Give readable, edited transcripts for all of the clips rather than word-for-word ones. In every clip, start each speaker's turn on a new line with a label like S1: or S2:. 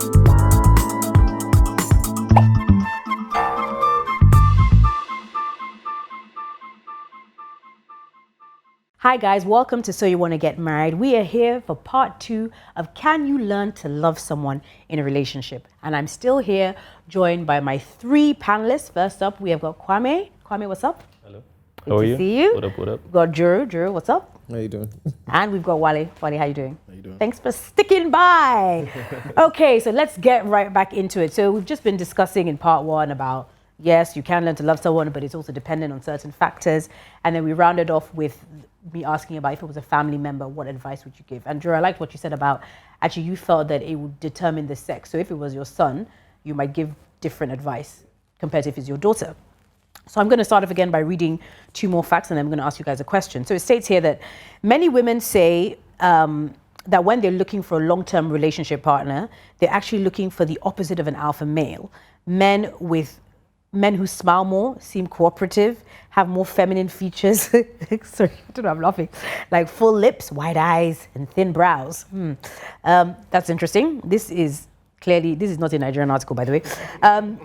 S1: Hi guys, welcome to So You Want to Get Married. We are here for part 2 of Can You Learn to Love Someone in a Relationship? And I'm still here joined by my 3 panelists. First up, we have got Kwame. Kwame, what's up?
S2: Hello.
S1: Good to see you.
S2: What up, what up?
S1: We've got Juru. Juru, what's up?
S3: How you doing?
S1: And we've got Wale. Wale, how you doing?
S3: How you doing?
S1: Thanks for sticking by. Okay, so let's get right back into it. So we've just been discussing in part 1 about, yes, you can learn to love someone, but it's also dependent on certain factors. And then we rounded off with me asking about if it was a family member, what advice would you give? And Jura, I liked what you said about, actually you felt that it would determine the sex. So if it was your son, you might give different advice compared to if it's your daughter. So I'm going to start off again by reading 2 more facts and then I'm going to ask you guys a question. So it states here that many women say that when they're looking for a long-term relationship partner, they're actually looking for the opposite of an alpha male. Men who smile more, seem cooperative, have more feminine features. Sorry, I don't know, I'm laughing. Like full lips, wide eyes, and thin brows. That's interesting. This is not a Nigerian article, by the way.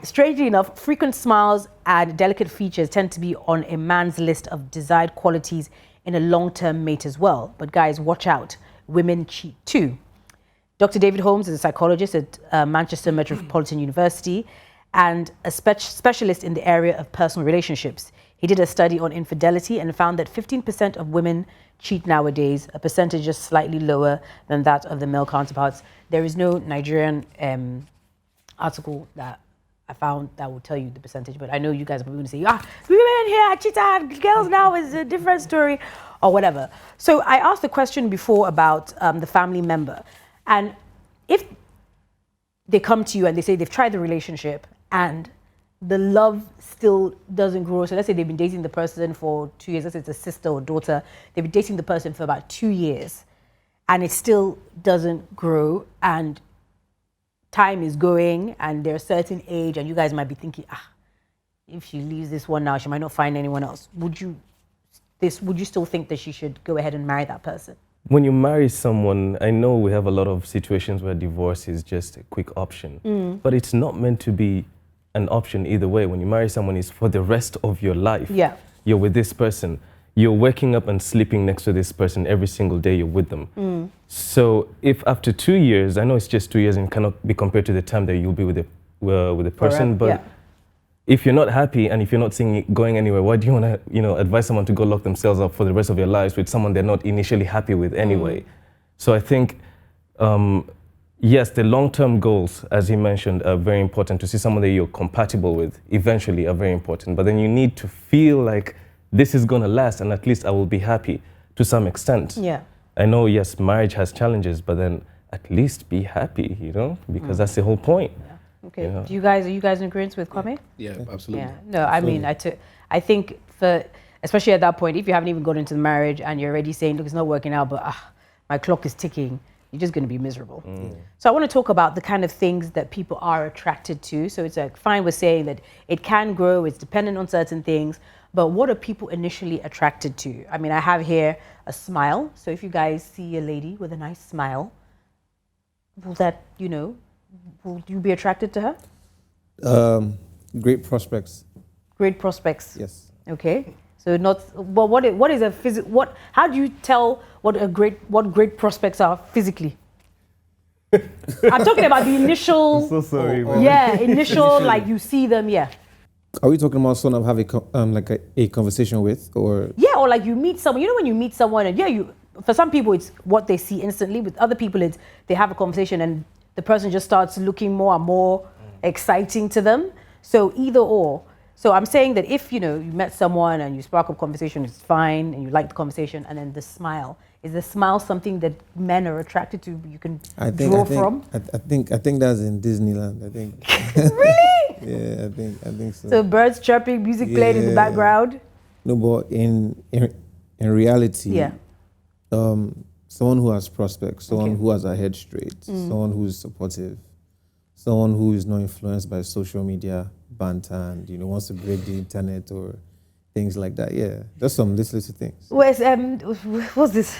S1: Strangely enough, frequent smiles and delicate features tend to be on a man's list of desired qualities in a long-term mate as well. But guys, watch out. Women cheat too. Dr. David Holmes is a psychologist at Manchester Metropolitan University and a specialist in the area of personal relationships. He did a study on infidelity and found that 15% of women cheat nowadays, a percentage just slightly lower than that of the male counterparts. There is no Nigerian article that I found that will tell you the percentage, but I know you guys are probably going to say, women here cheat, girls now is a different story, or whatever. So I asked the question before about the family member, and if they come to you and they say they've tried the relationship and the love still doesn't grow. So let's say they've been dating the person for 2 years. Let's say it's a sister or daughter. They've been dating the person for about 2 years and it still doesn't grow and time is going and they're a certain age and you guys might be thinking, if she leaves this one now, she might not find anyone else. Would you still think that she should go ahead and marry that person?
S2: When you marry someone, I know we have a lot of situations where divorce is just a quick option, but it's not meant to be an option either way. When you marry someone, it's for the rest of your life. Yeah. You're with this person. You're waking up and sleeping next to this person every single day you're with them. So if after 2 years, I know it's just 2 years and cannot be compared to the time that you'll be with the person, but if you're not happy and if you're not seeing it going anywhere, why do you want to, advise someone to go lock themselves up for the rest of their lives with someone they're not initially happy with anyway? So I think, yes, the long-term goals, as he mentioned, are very important. To see someone that you're compatible with eventually are very important. But then you need to feel like this is going to last and at least I will be happy to some extent. Yeah. I know, yes, marriage has challenges, but then at least be happy, because that's the whole point.
S1: Okay. Are you guys in agreement with Kwame?
S3: Yeah, absolutely.
S1: Yeah. No, I mean, I think especially at that point, if you haven't even got into the marriage and you're already saying, look, it's not working out, but my clock is ticking, you're just going to be miserable. So I want to talk about the kind of things that people are attracted to. So it's fine with saying that it can grow, it's dependent on certain things, but what are people initially attracted to? I mean, I have here a smile. So if you guys see a lady with a nice smile, will that, will you be attracted to her?
S3: Great prospects.
S1: Great prospects.
S3: Yes.
S1: Okay. So what is a how do you tell what great prospects are physically? I'm talking about the initial.
S2: I'm so sorry,
S1: man. Yeah, initial like you see them. Yeah.
S3: Are we talking about someone I've had a conversation with, or?
S1: Yeah, or like you meet someone. When you meet someone, and for some people it's what they see instantly. With other people, it's they have a conversation and the person just starts looking more and more exciting to them. So either or. So I'm saying that if you met someone and you spark up conversation, it's fine, and you like the conversation, and then the smile. Is the smile something that men are attracted to? You can draw from.
S3: I think that's in Disneyland. I think.
S1: Really?
S3: Yeah, I think so.
S1: So birds chirping, music playing in the background.
S3: No, but in reality, someone who has prospects, someone who has a head straight, someone who is supportive, someone who is not influenced by social media banter and wants to break the internet or things like that. Yeah, just some little things.
S1: What's this?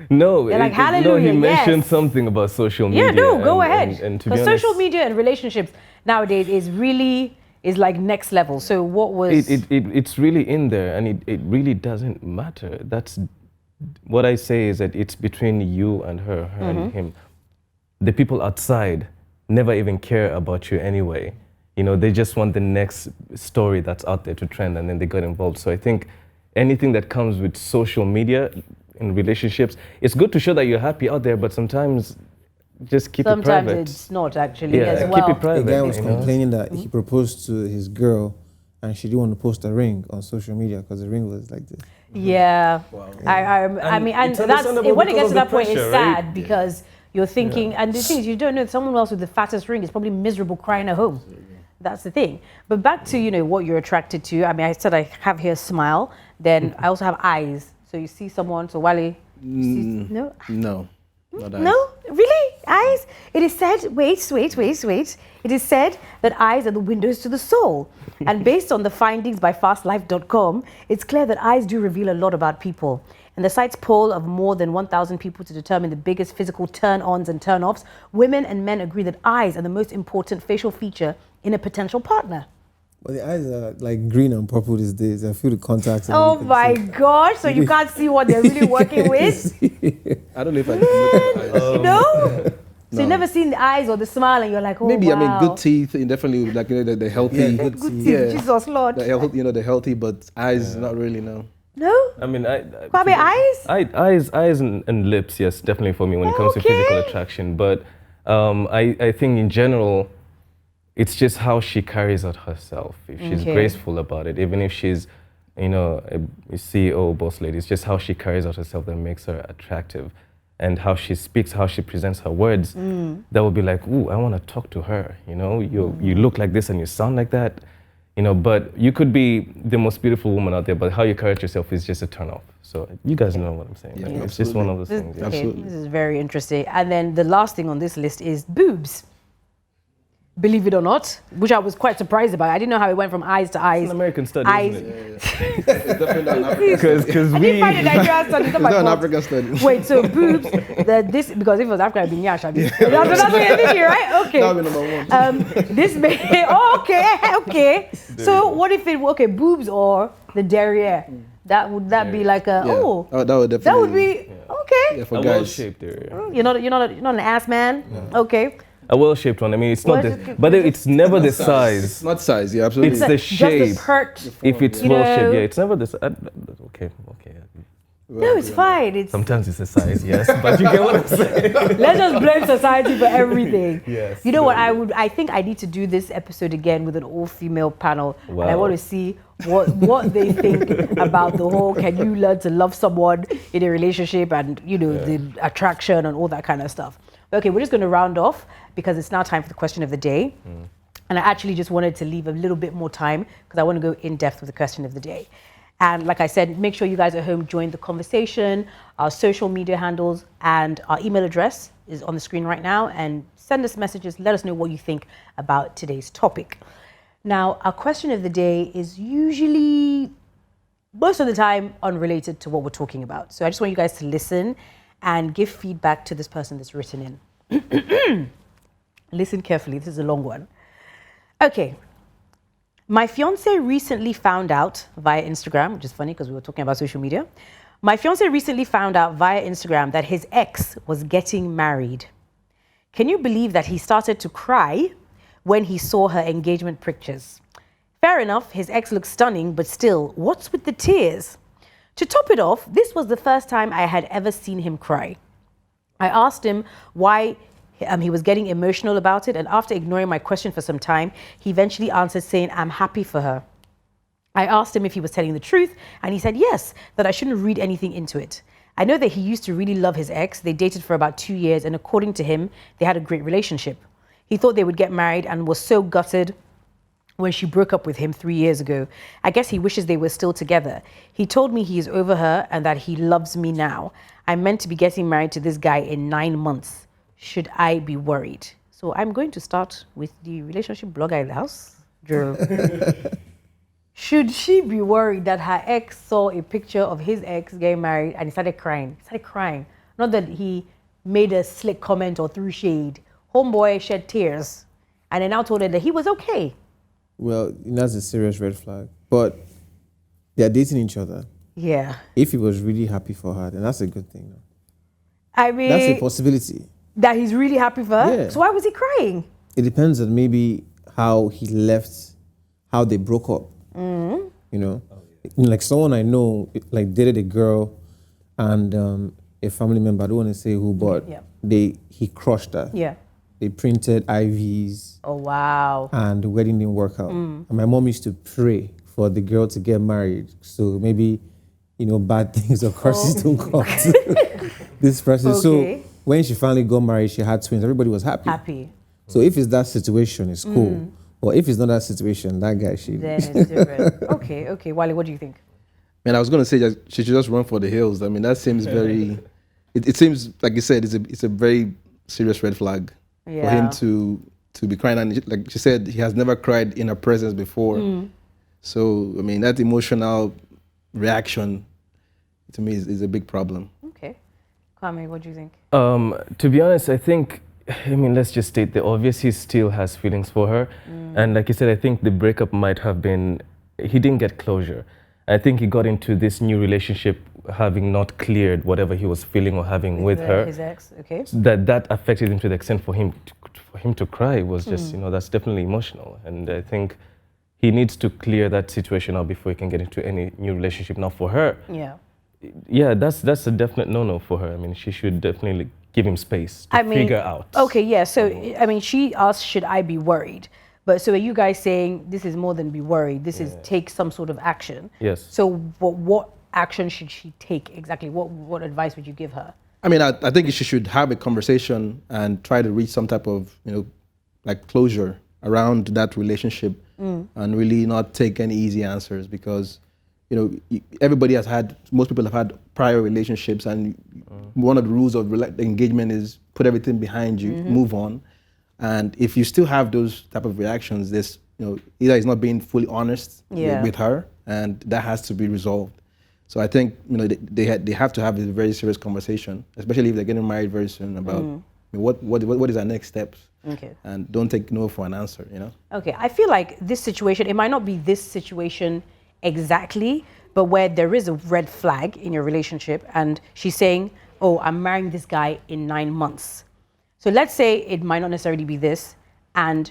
S2: No,
S1: They're like,
S2: no,
S1: hallelujah,
S2: he mentioned
S1: yes.
S2: something about social media.
S1: Yeah, no, go ahead.
S2: And to be
S1: Because
S2: honest,
S1: social media and relationships nowadays is like next level. So what was...
S2: It's really in there, and it really doesn't matter. That's what I say, is that it's between you and her and him. The people outside never even care about you anyway. You know, they just want the next story that's out there to trend, and then they got involved. So I think anything that comes with social media in relationships, it's good to show that you're happy out there, but sometimes just keep it private.
S1: Sometimes it's not actually as well.
S2: Keep it private.
S3: The guy was complaining that he proposed to his girl and she didn't want to post a ring on social media because the ring was like this.
S1: Yeah.
S3: Wow.
S1: I mean, and that's when it gets to that point, it's sad because you're thinking, and the thing is, you don't know, someone else with the fattest ring is probably miserable crying at home. That's the thing. But back to, you know, what you're attracted to. I mean, I said I have here a smile. Then I also have eyes. So you see someone, so Wale, no?
S4: No. Not eyes.
S1: No? Really? Eyes? It is said, wait. It is said that eyes are the windows to the soul. And based on the findings by fastlife.com, it's clear that eyes do reveal a lot about people. In the site's poll of more than 1,000 people to determine the biggest physical turn-ons and turn-offs, women and men agree that eyes are the most important facial feature in a potential partner.
S3: Well, the eyes are like green and purple these days. I feel the contacts.
S1: Oh my gosh, so you can't see what they're really working with?
S4: I don't know if I can look at eyes.
S1: No? So you've never seen the eyes or the smile and you're like, oh,
S4: Maybe,
S1: wow.
S4: I mean, good teeth, and definitely, like, you know, the healthy.
S3: Yeah, good
S1: Good
S3: teeth.
S1: teeth, Jesus Lord.
S4: The healthy, but eyes, not really, no.
S1: No?
S2: I mean,
S1: Probably eyes?
S2: eyes and lips, yes, definitely for me when it comes to physical attraction. But I think in general, it's just how she carries out herself. If she's graceful about it, even if she's, you know, a CEO, boss lady, it's just how she carries out herself that makes her attractive. And how she speaks, how she presents her words, that would be like, ooh, I want to talk to her. You know, you look like this and you sound like that. You know, but you could be the most beautiful woman out there, but how you carry yourself is just a turn off. So you guys know what I'm saying.
S4: Yeah,
S2: like, it's just one of those things.
S1: Okay,
S4: Absolutely.
S1: this is very interesting. And then the last thing on this list is boobs. Believe it or not, which I was quite surprised about. I didn't know how it went from eyes to eyes.
S2: It's an American study,
S1: Eyes.
S2: isn't it?
S4: It's definitely not an African study.
S2: Because
S1: I didn't find a Nigerian study. It's not
S4: It's
S1: my
S4: not an
S1: fault.
S4: African study.
S1: Wait, so boobs, because if it was African, I'd be Nyash. That's what you're thinking, right? Okay.
S4: That would be number one.
S1: This may, okay. So what if it, boobs or the derriere? Would that be like a,
S4: Oh, that would definitely.
S1: that would be, okay.
S4: Yeah, for
S2: a
S4: guys.
S2: well-shaped area.
S1: You're not an ass man? Okay.
S2: A well-shaped one. I mean, it's not
S1: What
S2: the, but it's never the size.
S4: It's not size, yeah, absolutely.
S2: It's the shape.
S1: Just the pert.
S2: If it's
S1: You
S2: well-shaped,
S1: know.
S2: yeah, it's never the size. Okay.
S1: No, it's fine. It's
S2: Sometimes it's the size, yes, but you get what I'm saying.
S1: let's just blame society for everything.
S2: Yes.
S1: You know what? I think I need to do this episode again with an all-female panel, and I
S2: Wow.
S1: want to see what they think about the whole. Can you learn to love someone in a relationship, and you know the attraction and all that kind of stuff. Okay, we're just going to round off because it's now time for the question of the day. And I actually just wanted to leave a little bit more time because I want to go in depth with the question of the day. And like I said, make sure you guys at home join the conversation. Our social media handles and our email address is on the screen right now. And send us messages. Let us know what you think about today's topic. Now, our question of the day is usually, most of the time, unrelated to what we're talking about. So I just want you guys to listen and give feedback to this person that's written in. Listen carefully. This is a long one. Okay. My fiance recently found out via Instagram, which is funny because we were talking about social media. My fiance recently found out via Instagram that his ex was getting married. Can you believe that he started to cry when he saw her engagement pictures? Fair enough, his ex looks stunning, but still, what's with the tears? To top it off, this was the first time I had ever seen him cry. I asked him why he was getting emotional about it, and after ignoring my question for some time, he eventually answered saying, I'm happy for her. I asked him if he was telling the truth, and he said yes, that I shouldn't read anything into it. I know that he used to really love his ex. They dated for about 2 years, and according to him, they had a great relationship. He thought they would get married and was so gutted when she broke up with him 3 years ago. I guess he wishes they were still together. He told me he is over her and that he loves me now. I'm meant to be getting married to this guy in 9 months. Should I be worried? So I'm going to start with the relationship blogger in the house, Drew. Should she be worried that her ex saw a picture of his ex getting married and he started crying? He started crying. Not that he made a slick comment or threw shade. Homeboy shed tears and then now told her that he was okay.
S3: Well, that's a serious red flag. But they're dating each other.
S1: Yeah.
S3: If he was really happy for her, then that's a good thing. No?
S1: I mean,
S3: That's a possibility.
S1: that he's really happy for her.
S3: Yeah.
S1: So why was he crying?
S3: It depends on maybe how he left, how they broke up. You know, like someone I know, like dated a girl, and a family member. I don't want to say who, but he crushed her.
S1: Yeah.
S3: They printed IVs.
S1: Oh wow.
S3: And the wedding didn't work out. And my mom used to pray for the girl to get married, so maybe, you know, bad things or curses don't come to this person.
S1: Okay.
S3: So when she finally got married, she had twins. Everybody was happy. So if it's that situation, it's cool. Or if it's not that situation, that guy should.
S1: Then it's different. Okay. Wale, what do you think?
S4: Man, I was going to say that she should just run for the hills. I mean, that seems very. It seems like you said, it's a very serious red flag for him to be crying. And like she said, he has never cried in her presence before. So I mean, that emotional reaction to me is a big problem.
S1: Okay, Kwame, what do you think?
S2: To be honest, I think, I mean, let's just state the obvious. He still has feelings for her. And like you said, I think the breakup might have been, he didn't get closure. I think he got into this new relationship having not cleared whatever he was feeling or having with her.
S1: His ex, okay.
S2: So that affected him to the extent for him to cry was just, you know, that's definitely emotional. And I think he needs to clear that situation out before he can get into any new relationship. Now for her, that's a definite no-no for her. I mean, she should definitely give him space to figure out.
S1: Okay, yeah. So, I mean, she asked, should I be worried? But so are you guys saying this is more than be worried? This is take some sort of action.
S2: Yes.
S1: So what action should she take exactly? What advice would you give her?
S4: I mean, I think she should have a conversation and try to reach some type of, you know, like closure around that relationship and really not take any easy answers because, you know, most people have had prior relationships and one of the rules of engagement is put everything behind you, move on. And if you still have those type of reactions, this, you know, either he's not being fully honest with her and that has to be resolved. So I think, you know, they have to have this very serious conversation, especially if they're getting married very soon about what is our next steps.
S1: Okay.
S4: And don't take no for an answer, you know?
S1: Okay, I feel like this situation, it might not be this situation exactly, but where there is a red flag in your relationship and she's saying, oh, I'm marrying this guy in 9 months. So let's say it might not necessarily be this and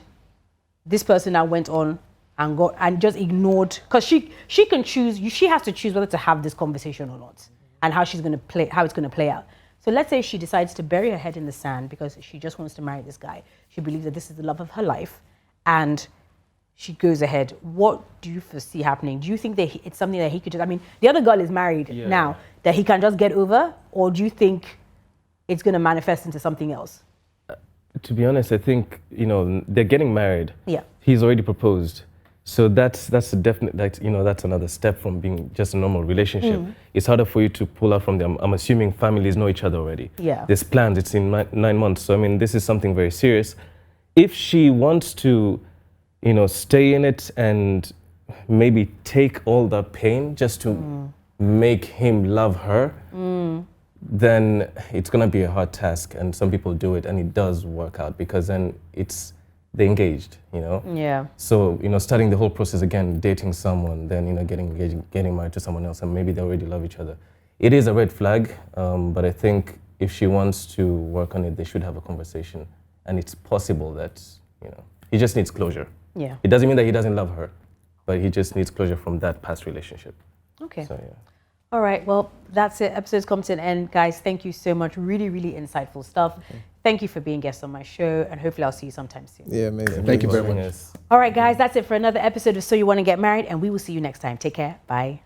S1: this person now went on and just ignored, because she can choose, she has to choose whether to have this conversation or not and how it's going to play out. So let's say she decides to bury her head in the sand because she just wants to marry this guy. She believes that this is the love of her life and she goes ahead. What do you foresee happening? Do you think that it's something that he could just, I mean, the other girl is married now, that he can just get over? Or do you think it's going to manifest into something else?
S2: To be honest, I think, you know, they're getting married.
S1: Yeah.
S2: He's already proposed. So that's a definite, like, you know, that's another step from being just a normal relationship. It's harder for you to pull out from them. I'm assuming families know each other already. Yeah. There's plans, it's in 9 months. So, I mean, this is something very serious. If she wants to, you know, stay in it and maybe take all the pain just to make him love her, then it's going to be a hard task. And some people do it and it does work out because then they're engaged, you know? Yeah. So, you know, starting the whole process again, dating someone, then, you know, getting engaged, getting married to someone else, and maybe they already love each other. It is a red flag, but I think if she wants to work on it, they should have a conversation. And it's possible that, you know, he just needs closure. Yeah. It doesn't mean that he doesn't love her, but he just needs closure from that past relationship.
S1: Okay.
S2: So, yeah.
S1: All right, well, that's it. Episode's come to an end. Guys, thank you so much. Really, really insightful stuff. Thank you for being guests on my show, and hopefully I'll see you sometime soon.
S3: Yeah, amazing.
S4: Thank you very much.
S1: All right, guys, that's it for another episode of So You Want to Get Married, and we will see you next time. Take care. Bye.